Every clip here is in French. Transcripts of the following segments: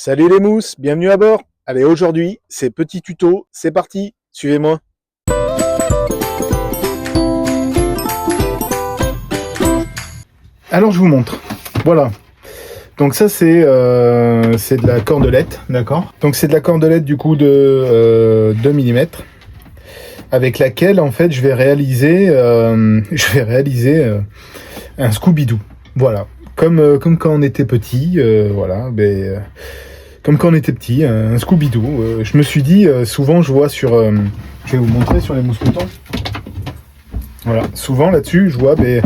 Salut les mousses, bienvenue à bord. Allez, aujourd'hui, c'est petit tuto, c'est parti, suivez-moi. Alors je vous montre, voilà. Donc ça c'est de la cordelette, d'accord. Donc c'est de la cordelette du coup de 2 mm avec laquelle en fait je vais réaliser un Scooby-Doo. Voilà, comme quand on était petit, voilà, comme quand on était petit, un Scooby-Doo. Je me suis dit, souvent je vois sur, je vais vous montrer sur les mousquetons. Voilà, souvent là-dessus, je vois, il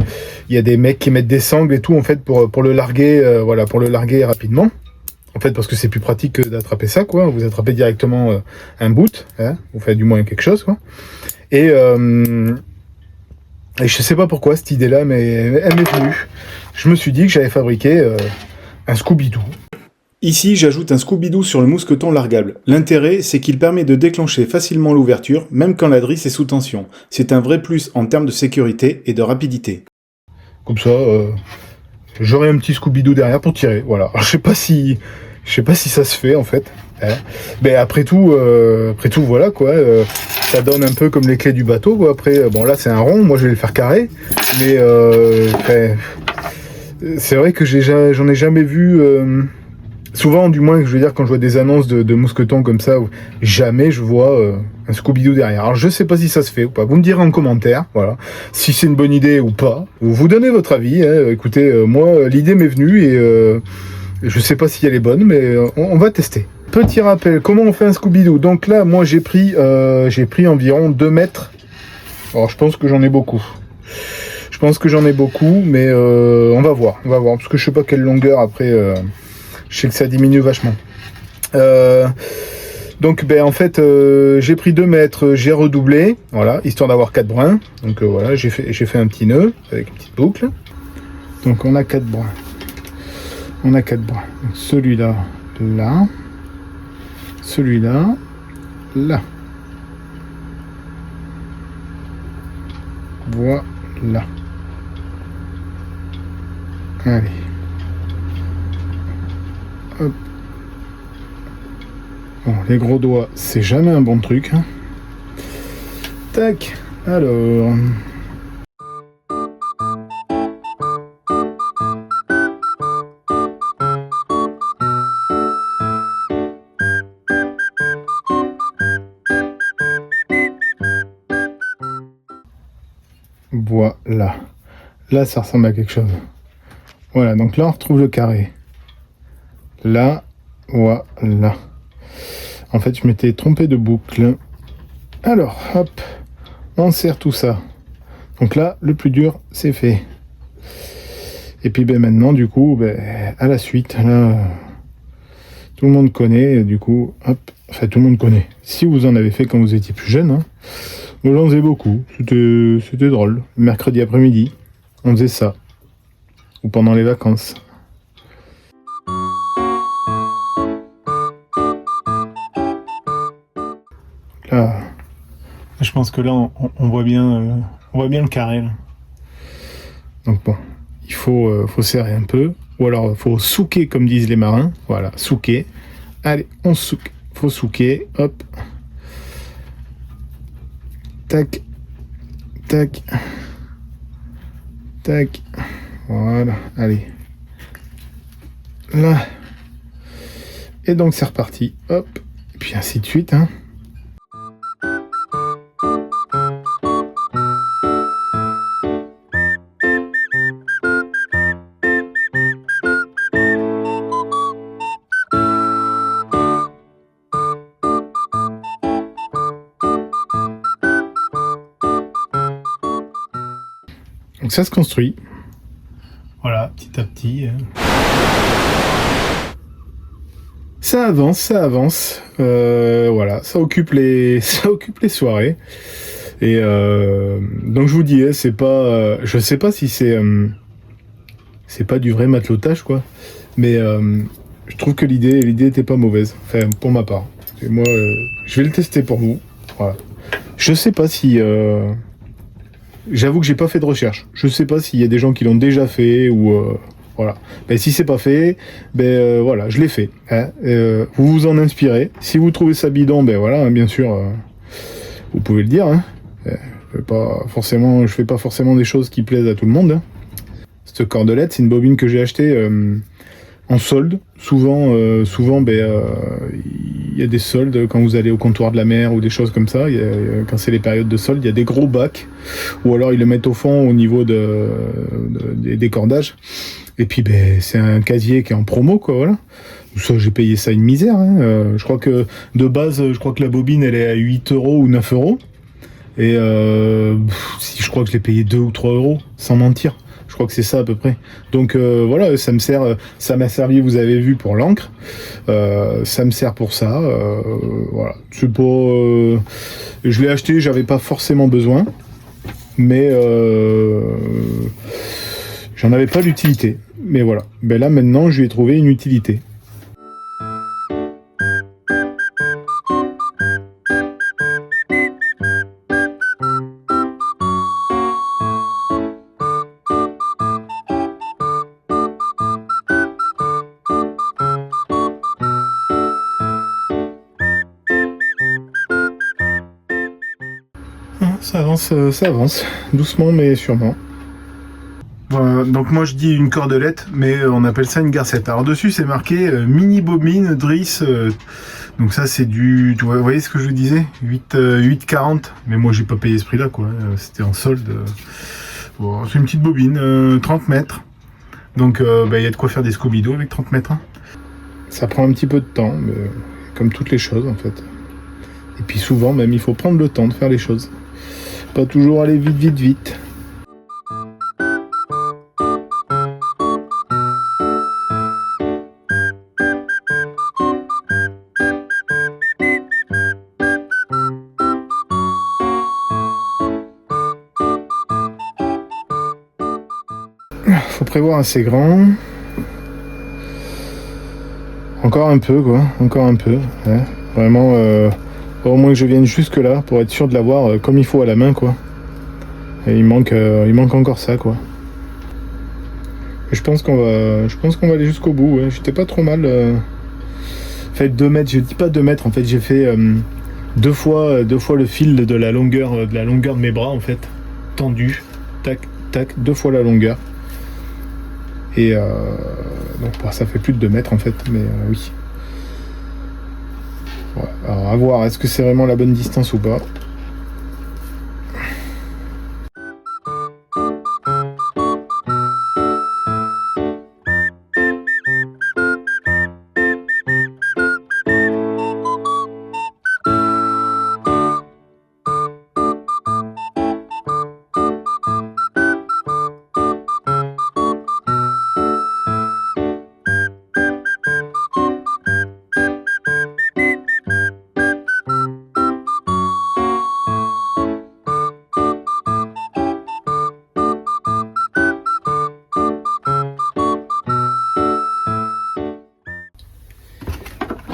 y a des mecs qui mettent des sangles et tout en fait pour le larguer, voilà, pour le larguer rapidement. En fait, parce que c'est plus pratique que d'attraper ça, quoi. Vous attrapez directement un bout, hein, vous faites du moins quelque chose, quoi. Et je sais pas pourquoi cette idée-là, mais elle m'est venue. Je me suis dit que j'avais fabriqué un Scooby-Doo. Ici, j'ajoute un Scooby-Doo sur le mousqueton largable. L'intérêt, c'est qu'il permet de déclencher facilement l'ouverture, même quand la drisse est sous tension. C'est un vrai plus en termes de sécurité et de rapidité. Comme ça, j'aurai un petit Scooby-Doo derrière pour tirer. Voilà. Alors, je sais pas si ça se fait en fait. Hein. Mais après tout, voilà quoi. Ça donne un peu comme les clés du bateau. Quoi. Après, bon là c'est un rond. Moi, je vais le faire carré. Mais c'est vrai que j'en ai jamais vu. Souvent, du moins, je veux dire, quand je vois des annonces de mousquetons comme ça, jamais je vois un Scooby-Doo derrière. Alors, je sais pas si ça se fait ou pas. Vous me direz en commentaire, voilà, si c'est une bonne idée ou pas. Vous donnez votre avis. Hein. Écoutez, moi, l'idée m'est venue et je sais pas si elle est bonne, mais on va tester. Petit rappel, comment on fait un Scooby-Doo? Donc là, moi, j'ai pris environ 2 mètres. Alors, je pense que j'en ai beaucoup. Mais on va voir, parce que je sais pas quelle longueur après. Je sais que ça diminue vachement. Donc en fait j'ai pris 2 mètres, j'ai redoublé, voilà, histoire d'avoir 4 brins. Donc voilà, j'ai fait un petit nœud avec une petite boucle. Donc on a 4 brins. Donc, celui-là, là. Celui-là, là. Voilà. Allez. Hop. Bon, les gros doigts, c'est jamais un bon truc. Hein. Tac, alors. Voilà. Là, ça ressemble à quelque chose. Voilà, donc là, on retrouve le carré. Là, voilà. En fait, je m'étais trompé de boucle. Alors, hop, on serre tout ça. Donc là, le plus dur, c'est fait. Et puis maintenant, du coup, à la suite, là, tout le monde connaît, du coup, hop, enfin tout le monde connaît. Si vous en avez fait quand vous étiez plus jeune, hein, moi j'en faisais beaucoup. C'était drôle. Le mercredi après-midi, on faisait ça. Ou pendant les vacances. Là, je pense que là, on voit bien le carré. Là. Donc bon, il faut serrer un peu. Ou alors, il faut souquer, comme disent les marins. Voilà, souquer. Allez, on souque. Faut souquer. Hop. Tac. Tac. Tac. Voilà. Allez. Là. Et donc, c'est reparti. Hop. Et puis ainsi de suite, hein. Donc ça se construit. Voilà, petit à petit. Ça avance. Voilà, ça occupe les soirées. Et donc je vous dis, c'est pas, je sais pas si c'est pas du vrai matelotage quoi, mais je trouve que l'idée était pas mauvaise. Enfin pour ma part. Et moi, je vais le tester pour vous. Voilà. Je sais pas si j'avoue que j'ai pas fait de recherche. Je sais pas s'il y a des gens qui l'ont déjà fait ou Voilà. Ben, si c'est pas fait, voilà, je l'ai fait. Hein. Vous vous en inspirez. Si vous trouvez ça bidon, ben voilà, hein, bien sûr, vous pouvez le dire. Hein. Je fais pas forcément des choses qui plaisent à tout le monde. Hein. Cette cordelette, c'est une bobine que j'ai achetée en solde. Souvent, il y a des soldes quand vous allez au comptoir de la mer ou des choses comme ça. Quand c'est les périodes de solde, il y a des gros bacs. Ou alors ils le mettent au fond au niveau des cordages. Et puis c'est un casier qui est en promo, quoi, voilà. Ça, j'ai payé ça une misère. Hein. Je crois que de base, la bobine elle est à 8 € ou 9 €. Et si je crois que je l'ai payé 2 ou 3 €, sans mentir. Je crois que c'est ça à peu près. Donc voilà, ça m'a servi, vous avez vu, pour l'encre. Ça me sert pour ça. Voilà. C'est pas, je l'ai acheté, j'avais pas forcément besoin, mais j'en avais pas l'utilité. Mais voilà. Ben là maintenant, je lui ai trouvé une utilité. Ça avance, doucement mais sûrement. Donc moi je dis une cordelette, mais on appelle ça une garcette. Alors dessus c'est marqué mini bobine Driss. Donc ça c'est du, vous voyez ce que je vous disais, 8,40. Mais moi j'ai pas payé ce prix-là, quoi. C'était en solde. Bon, c'est une petite bobine, 30 mètres. Donc y a de quoi faire des Scooby-Doo avec 30 mètres. Hein. Ça prend un petit peu de temps, mais comme toutes les choses en fait. Et puis souvent même il faut prendre le temps de faire les choses. Pas toujours aller vite. Faut prévoir assez grand. Encore un peu, quoi. Encore un peu. Ouais. Vraiment, au moins que je vienne jusque là pour être sûr de l'avoir comme il faut à la main, quoi. Et il manque encore ça, quoi. Et je pense qu'on va aller jusqu'au bout. Ouais. J'étais pas trop mal. Fait 2 mètres. Je dis pas 2 mètres. En fait, j'ai fait deux fois le fil de la longueur de mes bras, en fait, tendu. Tac, tac, 2 fois la longueur. Et donc ça fait plus de 2 mètres en fait, mais oui. Ouais, alors à voir, est-ce que c'est vraiment la bonne distance ou pas?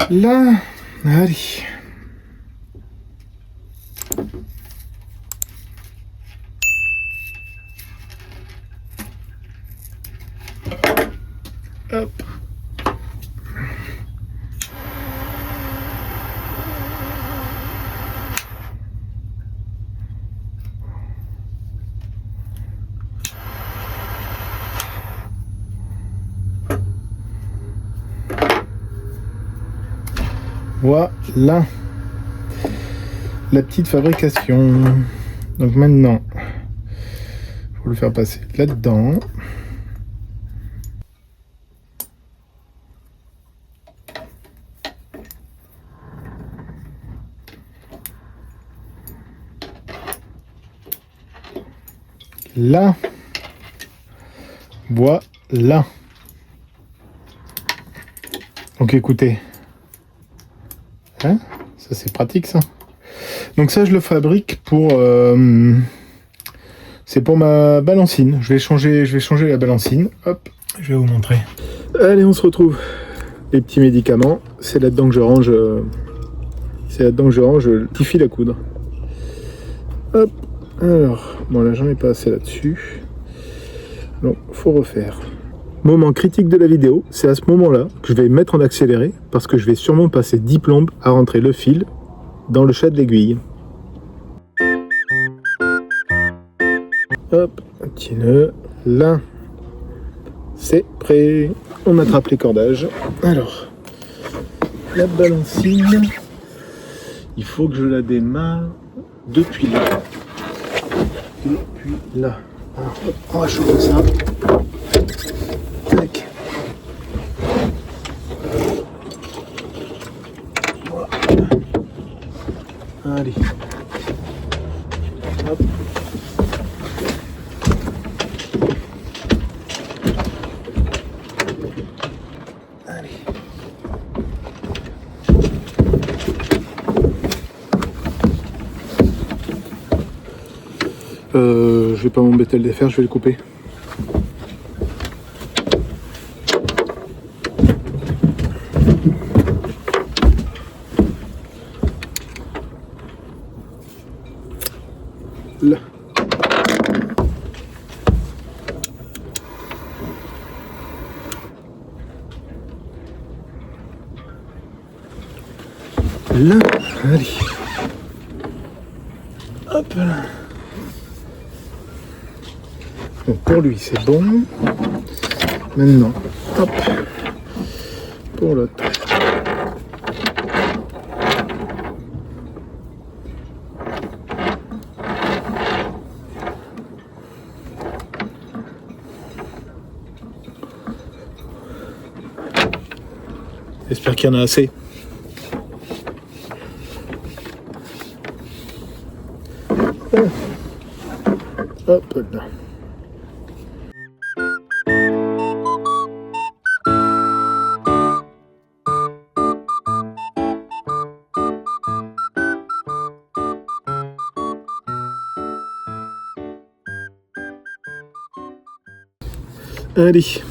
Là, allez. Hop. Voilà la petite fabrication. Donc maintenant, il faut le faire passer là-dedans. Là. Voilà. Donc écoutez. Hein, ça c'est pratique ça. Donc ça je le fabrique pour c'est pour ma balancine. Je vais changer la balancine. Hop, je vais vous montrer. Allez, on se retrouve. Les petits médicaments, c'est là-dedans que je range le petit fil à coudre. Hop. Alors, bon là j'en ai pas assez là-dessus. Donc faut refaire. Moment critique de la vidéo, c'est à ce moment-là que je vais mettre en accéléré parce que je vais sûrement passer 10 plombes à rentrer le fil dans le chat de l'aiguille. Hop, un petit nœud, là, c'est prêt. On attrape les cordages. Alors, la balancine, il faut que je la démarre depuis là. Depuis là. Alors, hop, on va chauffer ça. Tac. Voilà. Allez. Hop. Allez. Je vais pas m'embêter à le défaire, je vais le couper. Là. Là, allez. Hop là. Donc pour lui c'est bon. Maintenant, hop. Pour l'autre. J'espère qu'il y en a assez. Hop là. Allez.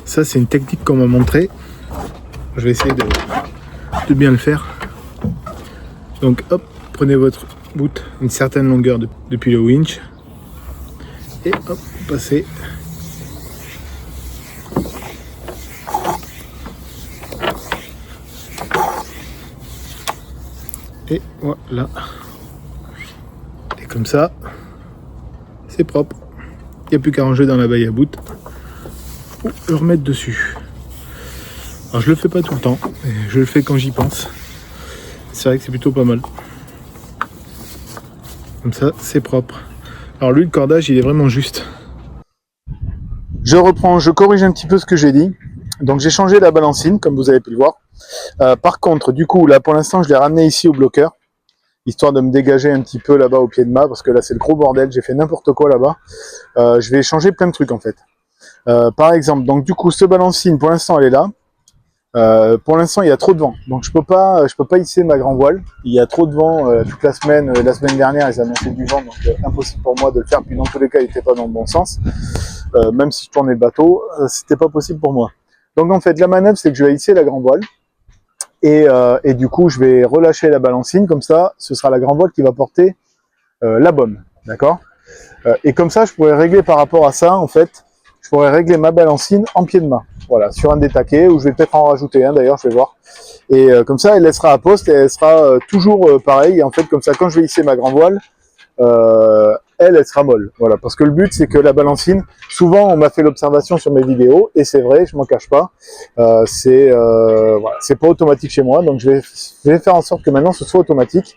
Ça, c'est une technique qu'on m'a montré. Je vais essayer de bien le faire. Donc, hop, prenez votre bout une certaine longueur depuis le winch. Et hop, passez. Et voilà. Et comme ça, c'est propre. Il n'y a plus qu'à ranger dans la baille à bout. Ou le remettre dessus. Alors je le fais pas tout le temps, je le fais quand j'y pense. C'est vrai que c'est plutôt pas mal. Comme ça, c'est propre. Alors lui, le cordage, il est vraiment juste. Je reprends, je corrige un petit peu ce que j'ai dit. Donc j'ai changé la balancine, comme vous avez pu le voir. Par contre, du coup, là pour l'instant, je l'ai ramené ici au bloqueur, histoire de me dégager un petit peu là-bas au pied de mât, parce que là c'est le gros bordel, j'ai fait n'importe quoi là-bas. Je vais changer plein de trucs en fait. Par exemple, donc du coup, ce balancine, pour l'instant, elle est là. Pour l'instant, il y a trop de vent, donc je peux pas hisser ma grand voile. Il y a trop de vent toute la semaine. La semaine dernière, ils annonçaient du vent, donc impossible pour moi de le faire. Puis dans tous les cas, il n'était pas dans le bon sens. Même si je tournais le bateau, c'était pas possible pour moi. Donc en fait, la manœuvre, c'est que je vais hisser la grand voile et du coup, je vais relâcher la balancine. Comme ça, ce sera la grand voile qui va porter la baume, d'accord. Et comme ça, je pourrais régler par rapport à ça, en fait, je pourrais régler ma balancine en pied de main. Voilà, sur un des taquets, ou je vais peut-être en rajouter un d'ailleurs, je vais voir. Et comme ça, elle sera à poste et elle sera toujours pareille. Et en fait, comme ça, quand je vais hisser ma grand voile, elle sera molle. Voilà, parce que le but, c'est que la balancine, souvent, on m'a fait l'observation sur mes vidéos, et c'est vrai, je m'en cache pas, voilà, c'est pas automatique chez moi, donc je vais faire en sorte que maintenant, ce soit automatique.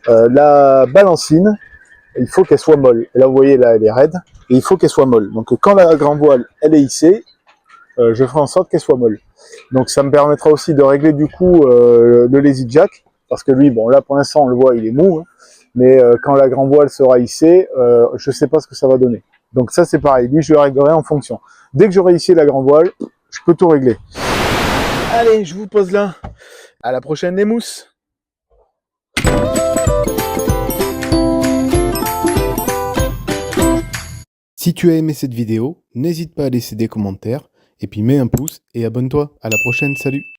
La balancine, il faut qu'elle soit molle. Et là, vous voyez, là, elle est raide, et il faut qu'elle soit molle. Donc, quand la grand voile, elle est hissée, je ferai en sorte qu'elle soit molle. Donc, ça me permettra aussi de régler, du coup, le lazy jack, parce que lui, bon, là, pour l'instant, on le voit, il est mou, hein, mais quand la grand voile sera hissée, je sais pas ce que ça va donner. Donc, ça, c'est pareil. Lui, je le réglerai en fonction. Dès que j'aurai hissé la grand voile, je peux tout régler. Allez, je vous pose là. À la prochaine, les mousses. Si tu as aimé cette vidéo, n'hésite pas à laisser des commentaires, et puis mets un pouce et abonne-toi. À la prochaine, salut!